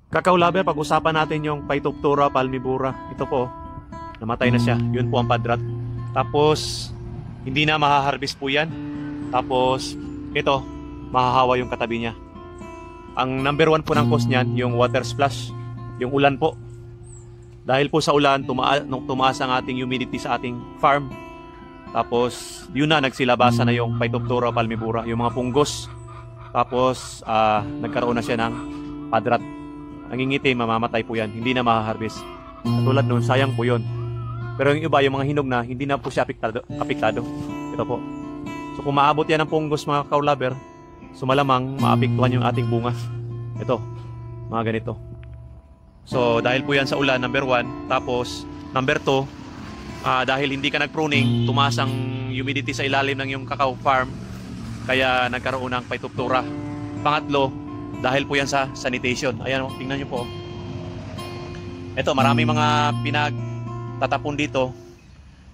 Kakao lover, pag-usapan natin yung Phytophthora palmivora. Ito po, namatay na siya. Yun po ang padrat. Tapos, hindi na mahaharvest po yan. Tapos, ito, mahahawa yung katabi niya. Ang number one po ng cause niyan, yung water splash. Yung ulan po. Dahil po sa ulan, tumaas ang ating humidity sa ating farm. Tapos, yun na, nagsilabasan na yung Phytophthora palmivora, yung mga punggos. Tapos, nagkaroon na siya ng padrat. Nangingiti, mamamatay po yan. Hindi na mahaharvest. Katulad nun, sayang po yun. Pero yung iba, yung mga hinog na, hindi na po siya apektado. Ito po. So, kung maabot yan ng punggos, mga kakao lover, so malamang maapektuhan yung ating bunga. Ito, mga ganito. So, dahil po yan sa ulan, number 1. Tapos, number 2, dahil hindi ka nag-pruning, tumaas ang humidity sa ilalim ng yung kakao farm, kaya nagkaroon ng Phytophthora. Pangatlo, dahil po yan sa sanitation. Ayan, tingnan nyo po. Ito, maraming mga pinagtatapon dito,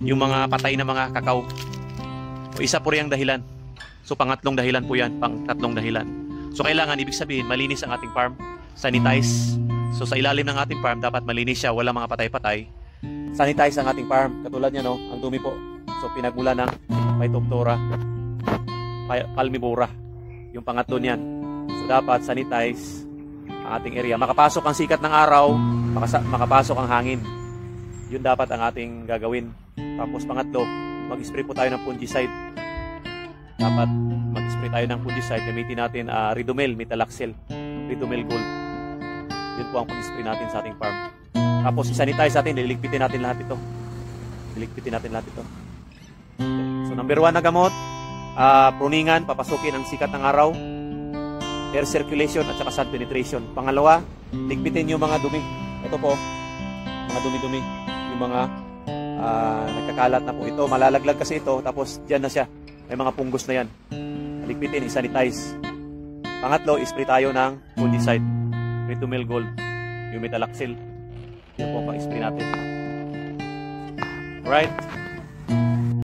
yung mga patay na mga kakao. O isa po rin ang dahilan. So, pangatlong dahilan po yan, pang-tatlong dahilan. So, kailangan, ibig sabihin, malinis ang ating farm, sanitize. So, sa ilalim ng ating farm, dapat malinis siya, wala mga patay-patay. Sanitize ang ating farm. Katulad niya, no? Ang dumi po. So, pinagmula ng Phytophthora palmivora. Yung pangatlo niyan. So, dapat sanitize ang ating area. Makapasok ang sikat ng araw, makapasok ang hangin. Yun dapat ang ating gagawin. Tapos, pangatlo, mag-spray po tayo ng fungicide. Dapat mag-spray tayo ng fungicide. Gamitin natin Ridomel, Metalaxyl, Ridomel Gold. Yun po ang pag-spray natin sa ating farm. Tapos, i-sanitize natin, liligpitin natin lahat ito. Liligpitin natin lahat ito. So, number 1 na gamot, pruningan, papasukin ang sikat ng araw, air circulation at saka sun penetration. Pangalawa, ligpitin yung mga dumi. Ito po, mga dumi-dumi. Yung mga nagkakalat na po ito. Malalaglag kasi ito, tapos dyan na siya. May mga punggos na yan. Ligpitin, i-sanitize. Pangatlo, spray tayo ng fungicide. Ridomel Gold, yung Metalaxyl. Yun po ang pang-spray natin. Alright.